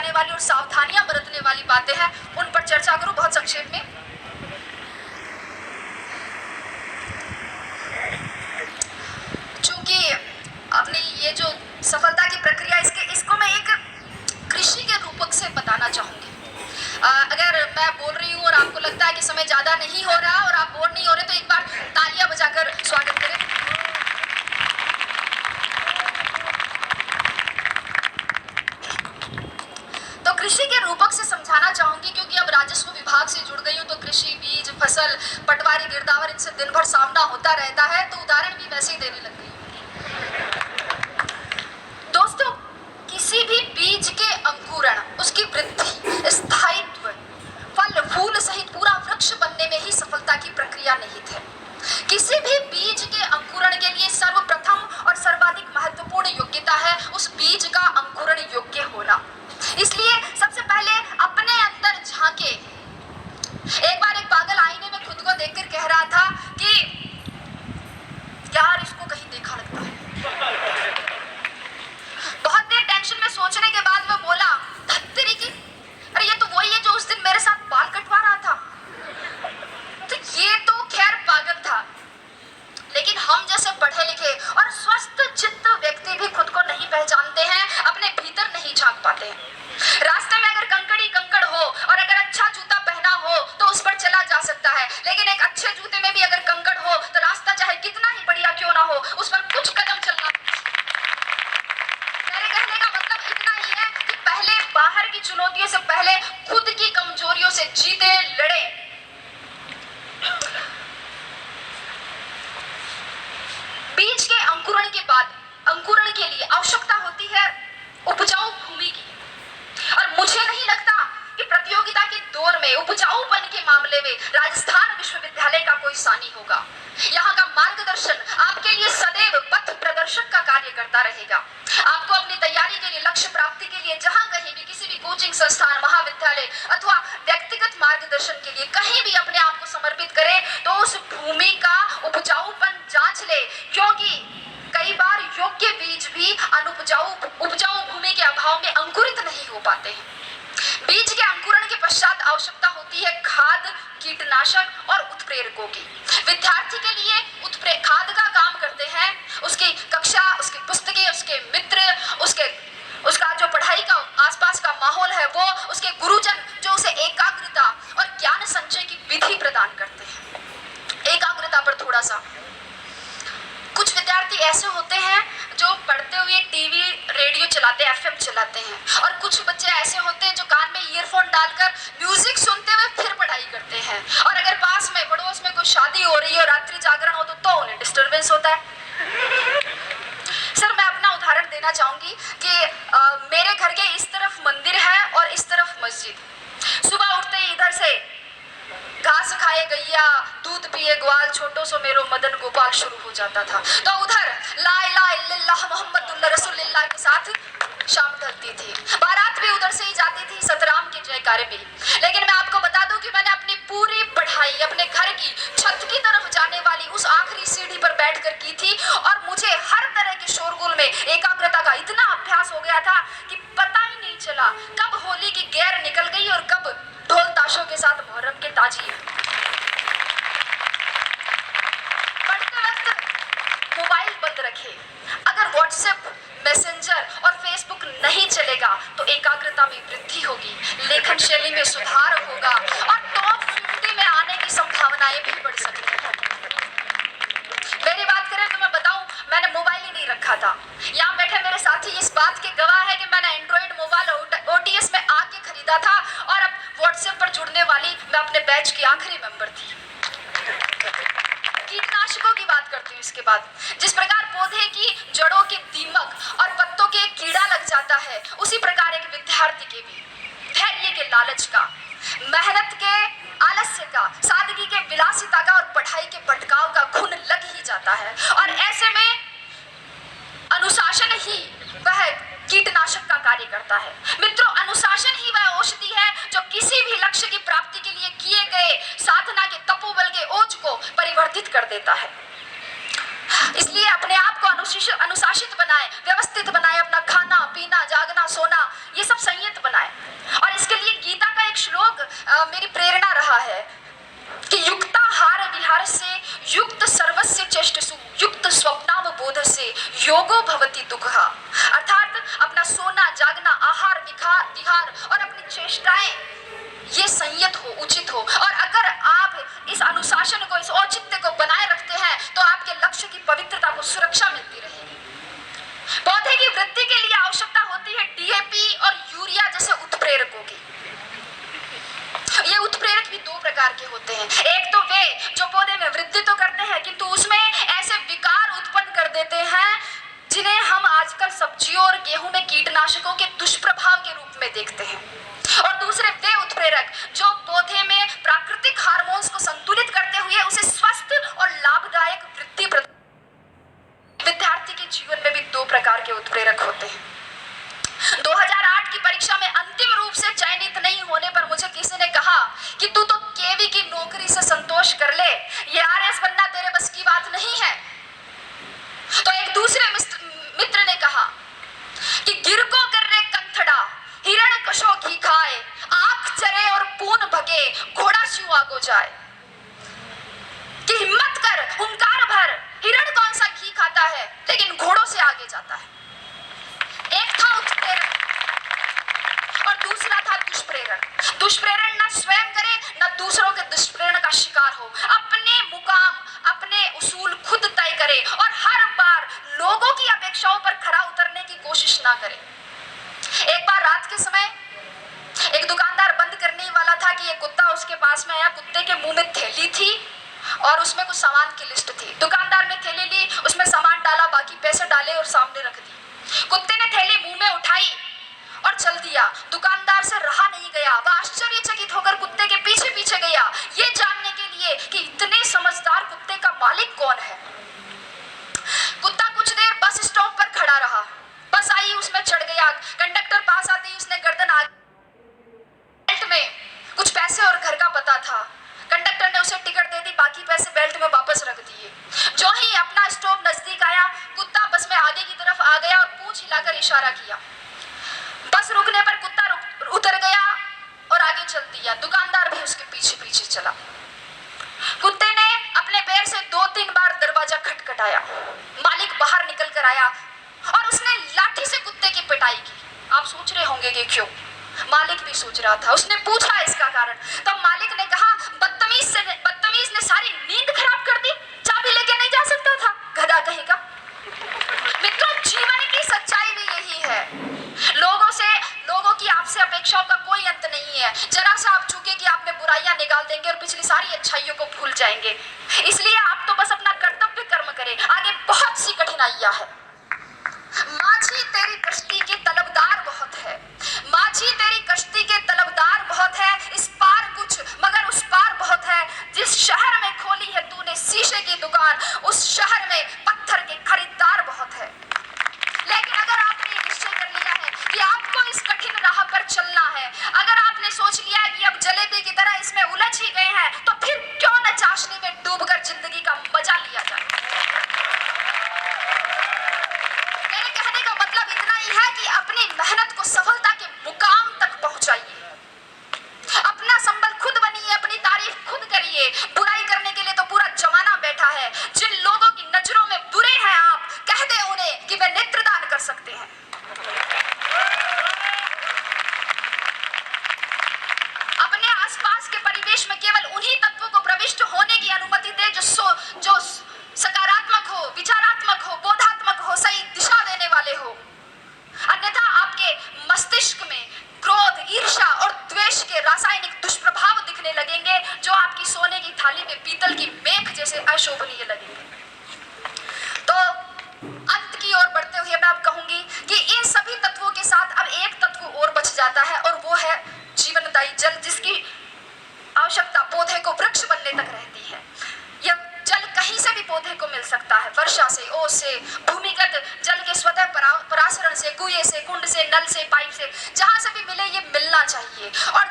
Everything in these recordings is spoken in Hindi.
जाने वाली और सावधानियां बरतने वाली बातें हैं, उन पर चर्चा करूं बहुत संक्षेप में। चूंकि अपनी ये जो सफलता की प्रक्रिया, इसको मैं एक कृषि के रूपक से बताना चाहूंगी। अगर मैं बोल रही हूँ और आपको लगता है कि समय ज्यादा नहीं हो रहा और आप बोर नहीं हो रहे, तो एक बार तालियां बजाकर स्वागत करें। तो कृषि के रूपक से समझाना चाहूंगी, क्योंकि अब राजस्व विभाग से जुड़ गई हूँ, तो कृषि, बीज, फसल, पटवारी, गिरदावर, इनसे दिन भर सामना होता रहता है, तो उदाहरण भी वैसे ही देने लग गई। दोस्तों, किसी भी बीज के अंकुरण, उसकी वृद्धि, स्थायित्व, फल फूल सहित पूरा वृक्ष बनने में ही सफलता की प्रक्रिया निहित है। किसी भी बीज के अंकुरण के लिए सर्वप्रथम और सर्वाधिक महत्वपूर्ण योग्यता है उस बीज का अंकुरण योग्य होना। इसलिए सबसे पहले अपने अंदर झांके। एक बार एक पागल आईने में खुद को देखकर कह रहा था कि यार, इसको कहीं देखा लगता है। बहुत देर टेंशन में सोचने के बाद वह बोला, धत्तेरी की, अरे ये तो वही है जो उस दिन मेरे साथ बाल कटवा रहा था। तो ये तो खैर पागल था, लेकिन हम जैसे पढ़े लिखे और स्वस्थ चित्त व्यक्ति भी खुद को नहीं पहचानते हैं, अपने भीतर नहीं झांक पाते हैं। रास्ते में अगर कंकड़ी कंकड़ हो और अगर अच्छा जूता पहना हो तो उस पर चला जा सकता है, लेकिन एक अच्छे जूते में भी अगर कंकड़ हो तो रास्ता चाहे कितना ही बढ़िया क्यों ना हो, उस पर कुछ कदम चलना। मेरे कहने का मतलब इतना ही है कि पहले बाहर की चुनौतियों से पहले खुद की कमजोरियों से जीते, लड़े। बीज के अंकुरण के बाद अंकुरण के लिए आवश्यकता होती है उपजाऊ भूमि की, और मुझे नहीं लगता कि प्रतियोगिता के दौर में उपजाऊपन के मामले में राजस्थान विश्वविद्यालय का कोई सानी होगा। यहाँ का मार्गदर्शन आपके लिए सदैव पथ प्रदर्शक का कार्य करता रहेगा। आपको अपनी तैयारी के लिए, लक्ष्य प्राप्ति के लिए जहाँ कहीं भी, किसी भी कोचिंग संस्थान, महाविद्यालय अथवा व्यक्तिगत मार्गदर्शन के लिए कहीं भी अपने आप को समर्पित करें, तो उस भूमि का उपजाऊपन जांच ले, क्योंकि कई बार योग्य बीज भी उपजाऊ भूमि के अभाव में अंकुरित नहीं हो पाते हैं। बीज के अंकुरण के पश्चात आवश्यकता होती है खाद, कीटनाशक और उत्प्रेरकों की। विद्यार्थी के लिए खाद का काम करते हैं उसकी कक्षा, उसकी पुस्तकें, उसके मित्र, उसका जो पढ़ाई का आसपास का माहौल है वो, उसके गुरुजन जो उसे एकाग्रता और ज्ञान संचय की विधि प्रदान करते हैं। एकाग्रता पर थोड़ा सा, कुछ विद्यार्थी ऐसे होते हैं जो पढ़ते हुए टीवी रेडियो चलाते, एफएम चलाते हैं, और कुछ बच्चे ऐसे होते हैं जो कान में ईयरफोन डालकर म्यूजिक सुनते हुए फिर पढ़ाई करते हैं, और अगर पास में पड़ोस में कोई शादी हो रही है, रात्रि जागरण हो तो उन्हें डिस्टर्बेंस होता है। सर, मैं अपना उदाहरण देना चाहूंगी कि मेरे घर के इस तरफ मंदिर है और इस तरफ मस्जिद। सुबह उठते ही इधर से घास खाए गैया, दूध पिए ग्वाल, छोटो सो मेरो मदन गोपाल शुरू हो जाता था। तो उधर ला इलाहा इल्लल्लाह मुहम्मदुर रसूलुल्लाह के साथ शाम ढलती थी। बारात भी उधर से ही जाती थी, सतराम के जयकारे भी। लेकिन मैं आपको बता दूं कि मैंने अपनी पूरी पढ़ाई अपने घर की छत की तरफ जाने वाली उस आखिरी सीढ़ी पर बैठकर की थी, और मुझे हर तरह के शोरगुल में एकाग्रता का इतना अभ्यास हो गया था कि पता ही नहीं चला कब होली की गैर निकल गई और कब ढोल ताशों के साथ मुहर्रम के ताजिए। पढ़ते वक्त मोबाइल बंद रखे। अगर व्हाट्सएप, मैसेंजर और फेसबुक नहीं चलेगा तो एकाग्रता में वृद्धि होगी, लेखन शैली में सुधार होगा और टॉप 50 में आने की संभावनाएं भी बढ़ सकती हैं। मेरी बात करें तो मैं बताऊं, मैंने मोबाइल ही नहीं रखा था। यहाँ बैठे मेरे साथी इस बात के गवाह है कि मैंने एंड्रॉइड मोबाइल ओटीएस में आके खरीदा था, और अब व्हाट्सएप पर जुड़ने वाली मैं अपने बैच की आखिरी मेंबर थी। कीटनाशकों की बात करती हूँ इसके बाद। जिस प्रकार पौधे की जड़ों के दीमक और पत्तों के कीड़ा लग जाता है, उसी प्रकार एक विद्यार्थी के भी धैर्य के लालच का, मेहनत के आलस्य का, सादगी के विलासिता का और पढ़ाई के भटकाव का घुन लग ही जाता है। और ऐसे में अनुशासन ही वह कीटनाशक का कार्य करता है। मित्रों, अनुशासन ही वह औषधि है जो किसी भी लक्ष्य की प्राप्ति के लिए किए गए साधना के तपोबल के ओज को परिवर्तित कर देता है। इसलिए अपने आप को अनुशासित बनाए, व्यवस्थित बनाए, अपना खाना पीना, जागना, सोना, ये सब संयत बनाए। में देखते हैं, और दूसरे वे उत्प्रेरक जो पौधे में प्राकृतिक हार्मोन्स को संतुलित करते हुए उसे स्वस्थ और लाभदायक वृद्धि प्रदान। विद्यार्थी के जीवन में भी दो प्रकार के उत्प्रेरक होते हैं। 2008 की परीक्षा में अंतिम रूप से चयनित नहीं होने पर मुझे किसी ने कहा कि तू तो केवी की नौकरी से संतोष कर ले, ये आरएस बनना तेरे बस की बात नहीं है। तो एक दूसरे मित्र ने कहा कि गिरको कर रे कंथड़ा, हिरण कशो घी खाए, आंख चरे और पून भगे, घोड़ा शिव आगो जाए। कि हिम्मत कर, हुंकार भर, हिरण कौन सा घी खाता है लेकिन घोड़ों से आगे जाता है। एक था उत्प्रेरक और दूसरा था दुष्प्रेरण। दुष्प्रेरण न स्वयं करे न दूसरों के दुष्प्रेरण का शिकार हो, अपने मुकाम अपने उसूल खुद तय करे और हर बार लोगों की अपेक्षाओं पर खरा उतरने की कोशिश ना करे। एक बार रात के समय एक दुकानदार बंद करने वाला था कि एक कुत्ता उसके पास में आया। कुत्ते के मुंह में थैली थी और उसमें कुछ सामान की लिस्ट थी। दुकानदार ने थैली ली, उसमें सामान डाला, बाकी पैसे डाले और सामने रख दी। कुत्ते ने थैली मुंह में उठाई और चल दिया। दुकानदार से रहा नहीं गया, वह आश्चर्यचकित होकर कुत्ते के पीछे पीछे गया, ये जानने के लिए कि इतने समझदार कुत्ते का मालिक कौन है। कुत्ता कुछ देर बस स्टॉप पर खड़ा रहा। बस आई, उसमें चढ़ गया। कंडक्टर पास आते ही उसने गर्दन आगे, बेल्ट में कुछ पैसे और घर का पता था। कंडक्टर ने उसे टिकट दे दी, बाकी पैसे बेल्ट में वापस रख दिए। जो ही अपना स्टॉप नजदीक आया, कुत्ता बस में आगे की तरफ आ गया और पूंछ हिलाकर इशारा किया। बस रुकने पर कुत्ता उतर गया और आगे चल दिया। दुकानदार भी उसके पीछे पीछे चला। कुत्ते ने अपने पैर से 2-3 बार दरवाजा खटखटाया। मालिक बाहर निकल कर आया और उसने लाठी से कुत्ते की पिटाई की। आप सोच रहे होंगे कि क्यों? मालिक भी सोच रहा था। उसने पूछा इसका कारण, तब मालिक ने कहा, बदतमीज ने सारी नींद खराब कर दी, चाबी लेके नहीं जा सकता था, गधा कहेगा। मित्रों, जीवन की सच्चाई भी यही है। लोगों की आपसे अपेक्षाओं का कोई अंत नहीं है। जरा सा आप चूके कि आपने बुराइयां निकाल देंगे और पिछली सारी अच्छाइयों को भूल जाएंगे। इसलिए आप तो बस अपना कर्तव्य कर्म करें, आगे बहुत सी कठिनाइयां हैं। माझी तेरी कश्ती के तलबदार बहुत है, माझी तेरी कश्ती के तलबदार बहुत है, इस पार कुछ मगर उस पार बहुत है। जिस शहर में खोली है तूने शीशे की दुकान, उस शहर में पत्थर के खरीदार बहुत है। लेकिन अगर आपने निश्चय कर लिया है कि आपको इस कठिन राह पर चलना है, अगर आपने सोच लिया है कि अब जलेबी की तरह इसमें उलझ ही गए हैं, तो फिर क्यों न चाशनी में डूबकर जिंदगी का मजा लिया जाए। मेरे कहने का मतलब इतना ही है कि अपनी मेहनत को सफलता के मुकाम तक पहुंचाइए। अपना संबल खुद बनिए, अपनी तारीफ खुद करिए। बुराई करने के लिए तो पूरा जमाना बैठा है। जिन लोगों की नजरों में बुरे हैं आप, कह दे उन्हें कि वे नेत्रदान कर सकते हैं। अपने आसपास के परिवेश में केवल उन्हीं तत्वों को प्रविष्ट होने की अनुमति दे जो सकारात्मक हो, विचारात्मक हो, बोधात्मक हो, सही दिशा देने वाले हो। अन्यथा आपके मस्तिष्क में क्रोध, ईर्ष्या और द्वेष के रासायनिक दुष्प्रभाव दिखने लगेंगे, जो आपकी सोने की थाली में पीतल की मेख जैसे अशोभनीय लगेंगे। तो अंत की ओर बढ़ते हुए मैं अब कहूंगी कि इन सभी तत्वों के साथ अब एक तत्व और बच जाता है, और वो है जीवनदायी जल, जिसकी आवश्यकता पौधे को वृक्ष बनने तक रहती है। यह जल कहीं से भी पौधे को मिल सकता है, वर्षा से, ओस से, भूमिगत जल के स्वतः परासरण से, कुएं से, कुंड से, नल से, पाइप से, जहां से भी मिले ये मिलना चाहिए। और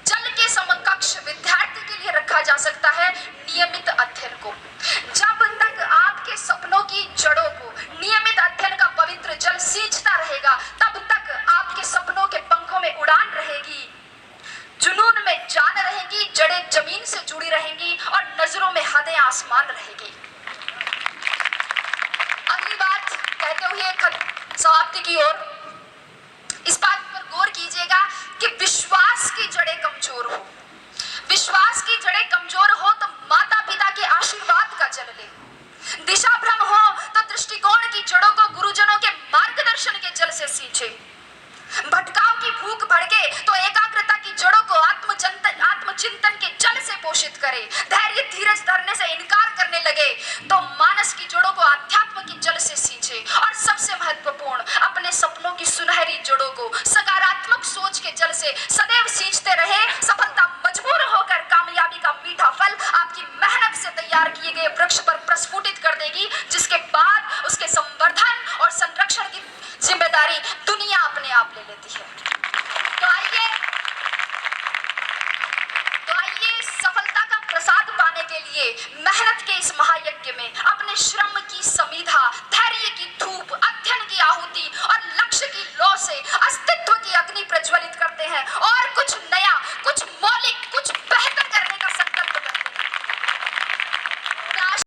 जल के समकक्ष विद्यार्थी के लिए रखा जा सकता है नियमित अध्ययन को। जब तक आपके सपनों की जड़ों को नियमित अध्ययन का पवित्र जल सींचता रहेगा, तब तक आपके सपनों के पंखों में उड़ान रहेगी, जुनून में जान रहेगी, जड़ें जमीन से जुड़ी रहेंगी और नजरों में हदें आसमान रहेगी। अगली बात कहते हुए समाप्ति की ओर, इस बात पर गौर कीजिएगा कि विश्वास की जड़ें कमजोर हो। विश्वास की जड़ें कमजोर हो तो माता पिता के आशीर्वाद का जल ले। दिशा भ्रम हो तो दृष्टिकोण की जड़ों को गुरुजनों के मार्गदर्शन के जल से सींचे। भटकाव की भूख भड़के तो एकाग्रता की जड़ों को आत्म आत्मचिंतन के जल से पोषित करे, धैर्य धीरज धरने से इनकार करने लगे तो मानस की जड़ों को अध्यात्म की जल से सींचे, और सबसे महत्वपूर्ण अपने सपनों की सुनहरी जड़ों को सकारात्मक सोच के जल से सदैव सींचते रहे। सफलता मजबूर होकर कामयाबी का मीठा फल आपकी मेहनत से तैयार किए गए वृक्ष पर प्रस्फुटित कर देगी, जिसके बाद उसके संवर्धन और संरक्षण की जिम्मेदारी दुनिया अपने आप ले लेती है। तो आइए सफलता का प्रसाद पाने के लिए मेहनत के इस महायज्ञ में अपने श्रम की समीधा, धैर्य की धूप, अध्ययन की आहुति और लक्ष्य की लौ से अस्तित्व की अग्नि प्रज्वलित करते हैं, और कुछ